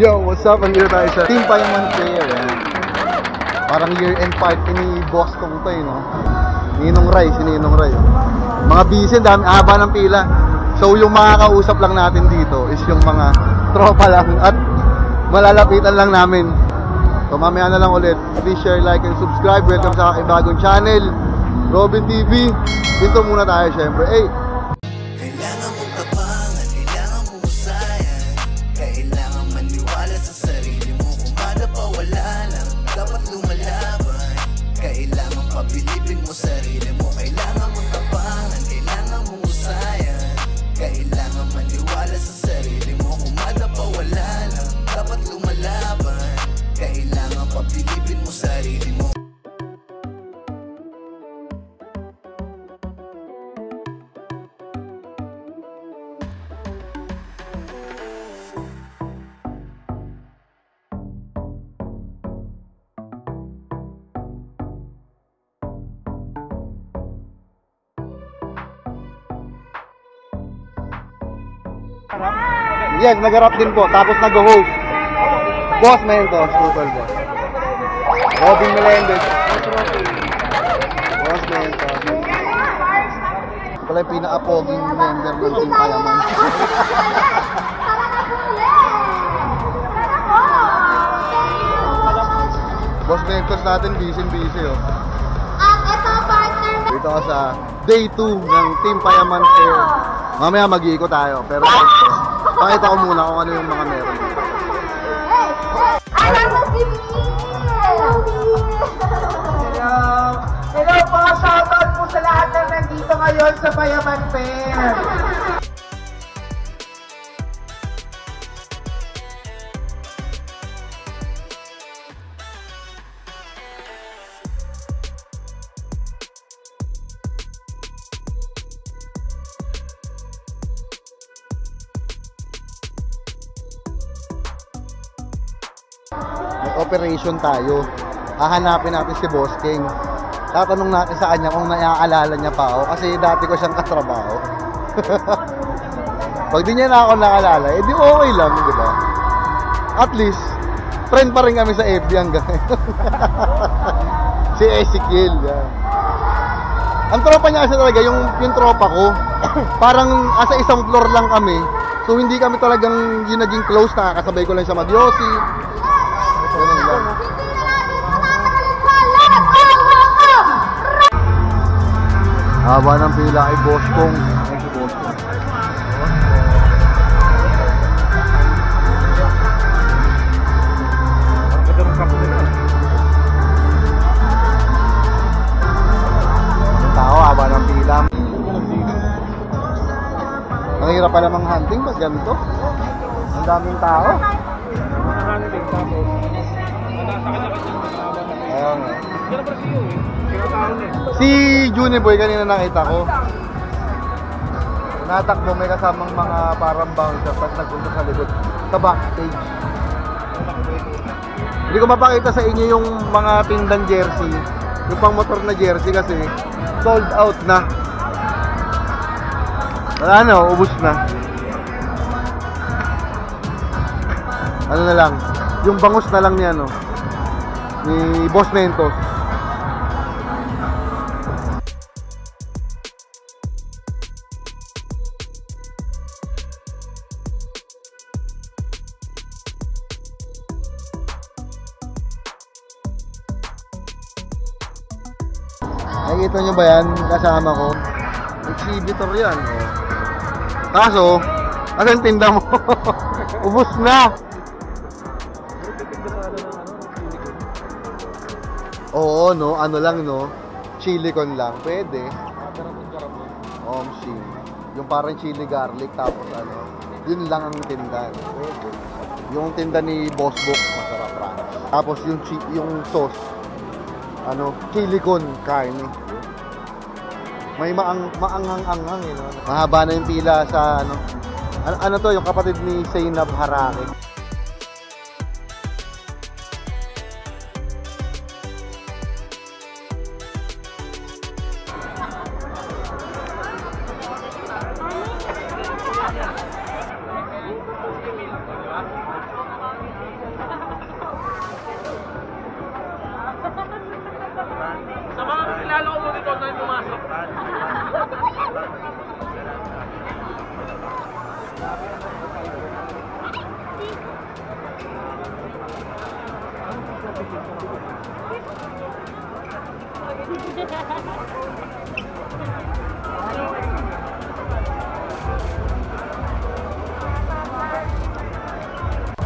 Yo, what's up? Andito tayo sa Team Payaman Fair. Parang year-end party ni Boss Tong to, no? Ninong Ray, si Ninong Ray. Mga busy, dami, haba ng pila. So yung makakausap lang natin dito is yung mga tropa lang at malalapitan lang namin. So mamaya na lang ulit. Please share, like, and subscribe. Welcome sa aking bagong channel, Robin TV. Dito muna tayo syempre. Hey! Kailangan mong tapangan, kailangan mong usayan. Kailangan maniwala sa sarili mo. Umada pa wala lang, dapat lumalaban. Kailangan pabilibin mo sarili mo. Kailangan mong tapangan, kailangan mong usayan. Kailangan maniwala sa sarili mo. Umada pa wala lang, dapat lumalaban. Kailangan pabilibin mo sarili mo. Yes, nag-rap din po. Tapos nag-host. Boss Mentos, total boss. Robin Melendez. Boss Mentos. Pala yung pinaka-poging member ng Team Payaman. Boss Mentos natin, busy oh. Ito partner. Dito ako sa day 2 ng Team Payaman Fair. Mamaya mag-iikot tayo, pero pakita ko muna kung ano yung mga meron. Alam mo si Hello po, shoutout po sa lahat na nandito ngayon sa Payaman Fair. Operation tayo. Hahanapin natin si Boss King. Tatanong natin sa kanya kung naaalala niya pa ako kasi dati ko siyang katrabaho. Pag di niya na ako naalala, edi okay lang, di ba? At least, friend pa rin kami sa FB hanggang si Ezekiel. Yeah. Ang tropa niya kasi talaga, yung tropa ko, parang asa isang floor lang kami. So hindi kami talagang yung naging close, nakakasabay ko lang siya mag-yosi. Haba ng pila kay Boss Kong. Tao, haba ng pila. Ang hirap pala mang hunting pag ganito. Ang daming tao. Si Juniboy kanina nakita ko. Natakbo, may kasamang mga parang bouncer pag nagpunta sa likod sa backstage. Hindi ko mapakita sa inyo yung mga tindang jersey, yung pang motor na jersey kasi sold out na. Wala na, ubos na. Ano na lang, yung bangus na lang niya, no, ni Boss Mentos. Nakikita nyo ba yan? Kasama ko. Exhibitor yan. Oh. Kaso, asan tinda mo? Ubus na. Oo, no? Ano lang, no? Chili con lang. Pwede. Omshi. Yung parang chili garlic tapos ano. Yun lang ang tinda. Pwede. Yung tinda ni Boss Book, masarap ra. Tapos yung sauce, ano, chili con carne. May maanghang-anghang eh, no? Mahaba na yung pila sa ano to, yung kapatid ni Zainab Harake.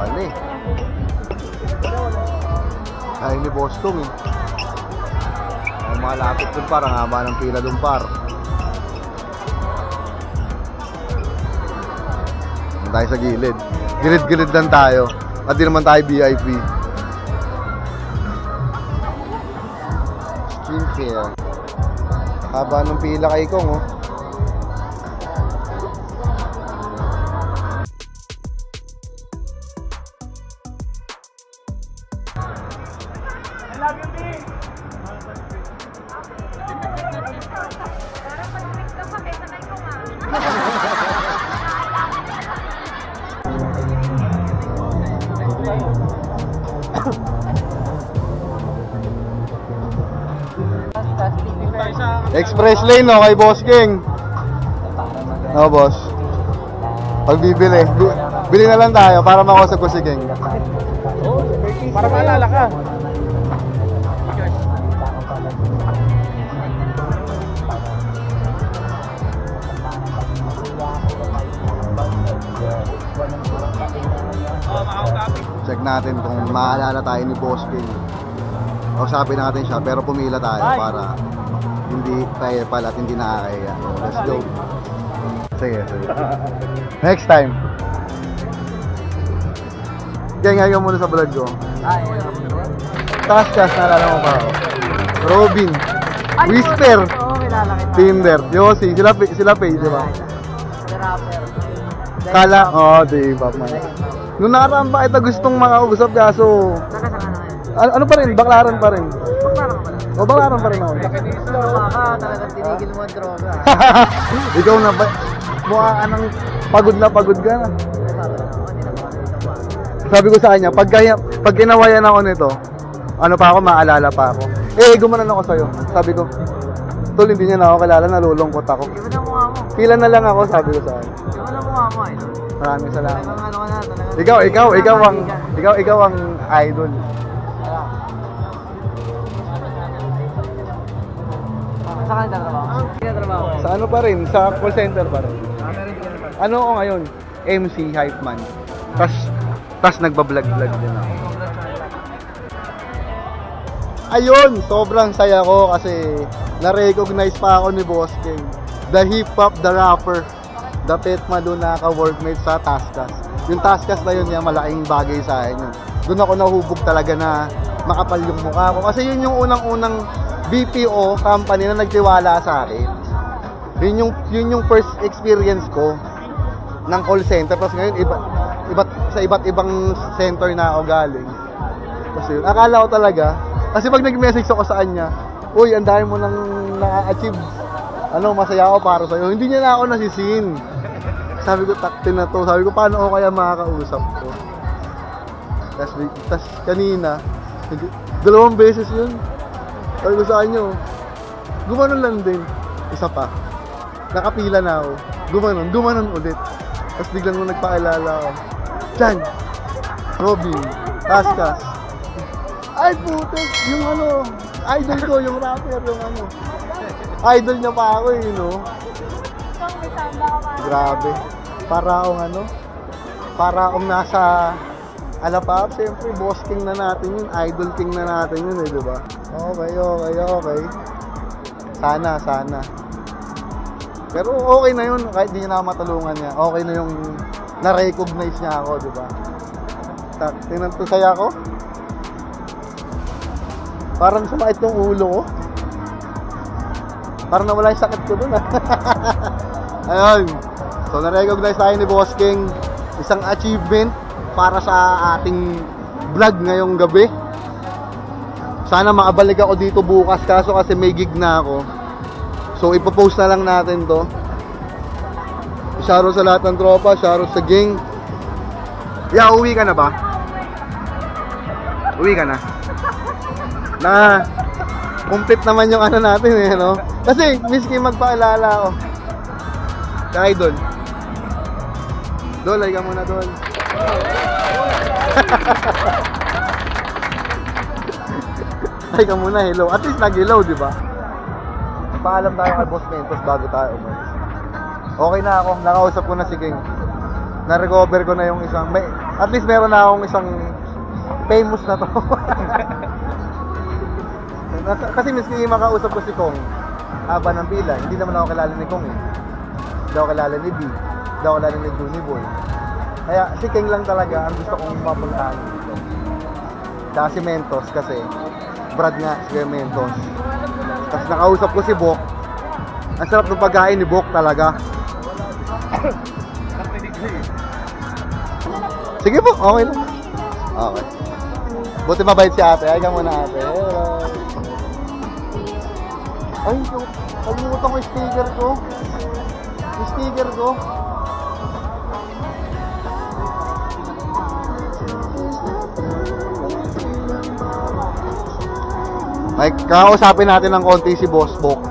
Mali. Ay, ni Boston eh. Malapit dun par, ang haba ng pila dun par. Doon tayo sa gilid. Gilid-gilid lang tayo. At di naman tayo VIP. Skincare. Haba ng pila kay Kong, oh. Express lane, no, kay Boss King. No, boss. Pag bibili, bili na lang tayo para makausap ko si King. Para maalala ka. Check natin kung maalala tayo ni Boss King. Kausapin natin siya, pero pumila tayo para hindi paypal at hindi nakakaya. Let's go. Sige, sige. Next time. Kaya ngayon muna sa vlog ko. Taskas, naalala mo pa ako. Robin. Whisper. Tinder. Yossi. Sila pay, di ba? Kala, di ba man. Nung nakaraan ba ito gustong makausap kaso ano pa rin? Baklaran pa rin. O baklaran pa rin ako. Talagang tinigil mo ang droga. Ikaw na ba? Mukha ka ng pagod ka na. Sabi ko sa kanya, pag kinawayan ako nito, ano pa ako, maalala pa ako. Gumanan ako sa'yo. Sabi ko, tol, hindi niya na ako kilala, nalulungkot ako. Di ba na mukha mo? Pila na lang ako, sabi ko sa kanya. Di ba na mukha mo? Maraming salamat. Talagang ano ka na, talagang... Ikaw ang idol. Saan ka nagtatrabaho? Sa ano pa rin, sa call center pa rin. Ano ako ngayon? MC, hype man. Tas nagbablog-vlog din ako. Ayun, sobrang saya ko kasi na-recognize pa ako ni Boss King. The hip-hop, the rapper, the Petma doon naka-workmate sa Taskas. Yung Taskas na yun, malaking bagay sa akin yun. Doon ako nahubog talaga na makapal yung mukha ko. Kasi yun yung unang-unang BPO company na nagtiwala sa akin. Yun yung first experience ko ng call center. Tapos ngayon, sa iba't ibang center na ako galing. Kasi yun, akala ko talaga, kasi pag nag-message ako sa kanya, uy, ang dami mo nang na-achieve. Masaya ako para sa'yo. Hindi niya na ako nasisin. Sabi ko, taktin na to. Sabi ko, paano ako kaya makakausap ko? Tapos kanina, 2 beses yun. Sabi ko sa kanya, gumanon lang din. Isa pa. Nakapila na ako. Gumanon ulit. Tapos biglang nung nagpakilala ako. Diyan! Robin. Taskas. Ay putik! Yung idol ko, yung rapper, yung idol niya pa ako Grabe. Para akong nasa Alapap, siyempre, Boss King na natin yun, Idol King na natin yun di ba? Okay. Sana. Pero okay na yun, kahit di niya na matulungan niya. Okay na yung na-recognize niya ako, di ba? Tingnan to saya ko. Parang sumait yung ulo ko. Parang nawala yung sakit ko dun Ayun. So, na-recognize tayo ni Boss King. Isang achievement para sa ating vlog ngayong gabi. Sana makabalik ako dito bukas kaso kasi may gig na ako. So ipopost na lang natin to. Shoutout sa lahat ng tropa, shoutout sa gang. Uwi ka na ba? Uwi ka na? Na complete naman yung natin Kasi miski magpaalala ako. Kaya Idol. Dol, ay ka muna Dol. Ay ka muna, hello. At least nag-hello, di ba? Paalam tayo kay Boss Mentos bago tayo umalis. Okay na ako, nakausap ko na si King. Na-recover ko na yung isang At least meron na akong isang famous na to. Kasi miski makausap ko si Kong, haba ng pila, hindi naman ako kilala ni Kong eh. Hindi ako kilala ni B, hindi ako kilala ni Juni Boy. Kaya si King lang talaga ang gusto kong mapuntahan dito. Tsaka si Mentos kasi, Brad nga, si Mentos. Tapos nakausap ko si Bok. Ang sarap ng pagkain ni Bok talaga. Sige po, okay lang. Okay. Buti mabait si ate. Ay ka muna ate. Hello. Ay, kalimutan ko yung sticker ko. Yung sticker ko. Ay, kakausapin natin ng konti si Boss Bok.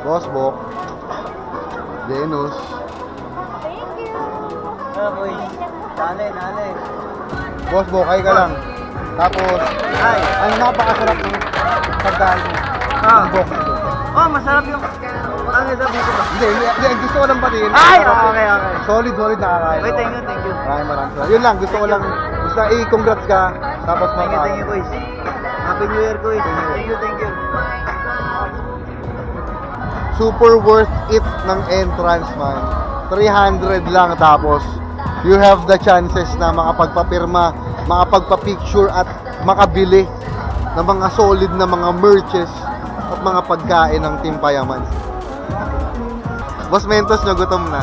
Boss Bok, Venus. Thank you. Nale. Boss Bok, ay ka lang. Tapos, ay, ang napakasarap ng pagkain mo. Ang Bok. Oh, masarap yung ang isa dito ba? Hindi, gusto ko lang patiin. Ay, okay. Solid nakakain. Wait, thank you. Maraming. Yun lang, gusto ko lang, gusto i-congrats ka. Tapos Thank you, boys. Happy New Year, boys. Thank you. Super worth it ng entrance, man. 300 lang, tapos you have the chances na makapagpapirma, makapagpa-picture at makabili ng mga solid na mga merches at mga pagkain ng Team Payaman. Boss Mentos, nyo gutom na.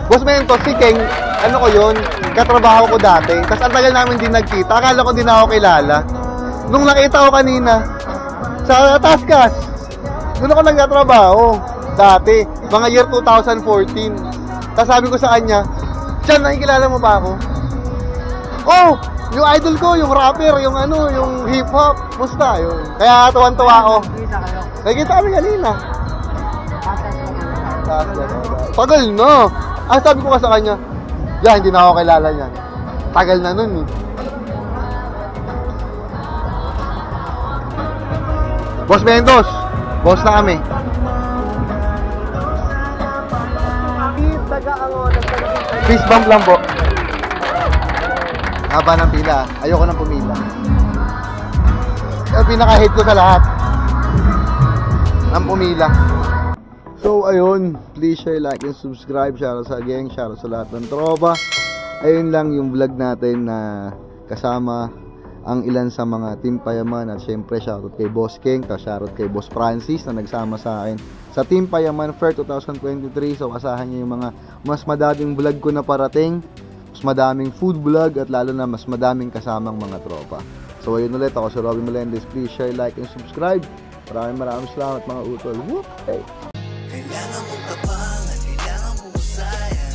Boss Mentos, si King, ano ko yun, katrabaho ko dati. Tapos ang tagal namin din nagkita, akala ko din ako kilala. Nung nakita ko kanina, sa Taskas, doon ako nagtatrabaho dati, mga year 2014. Tapos sabi ko sa kanya, Chan, nakikilala mo ba ako? Oh, yung idol ko, yung rapper, yung yung hip-hop, musta yun. Kaya tuwan-tuwa ako. Nakikita kami kanina. Tagal na. Sabi ko ka sa kanya, hindi na ako kilala niyan. Tagal na nun eh. Boss Mentos, boss na kami. Fist bump lang po. Haba ng pila. Ayoko nang pumila. Ang pinaka-hate ko sa lahat ang pumila. So ayun, please share, like, and subscribe. Shoutout sa gang, shoutout sa lahat ng tropa. Ayun lang yung vlog natin na kasama ang ilan sa mga Team Payaman. At syempre shoutout kay Boss King, tapos shoutout kay Boss Francis na nagsama sa akin sa Team Payaman Fair 2023. So asahan nyo yung mga mas madaming vlog ko na parating, mas madaming food vlog, at lalo na mas madaming kasamang mga tropa. So ayun ulit, ako si Robby Melendez. Please share, like, and subscribe. Maraming salamat mga utol. Whoop! Hey! Kailangan mong tapangan, kailangan mong usayan,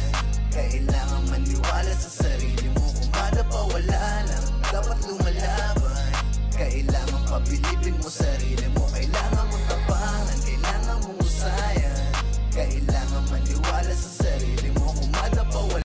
kailangan maniwala sa sarili mo. Kung madapa wala lang, dapat lumalaban. Kailangan pabilibin mo sarili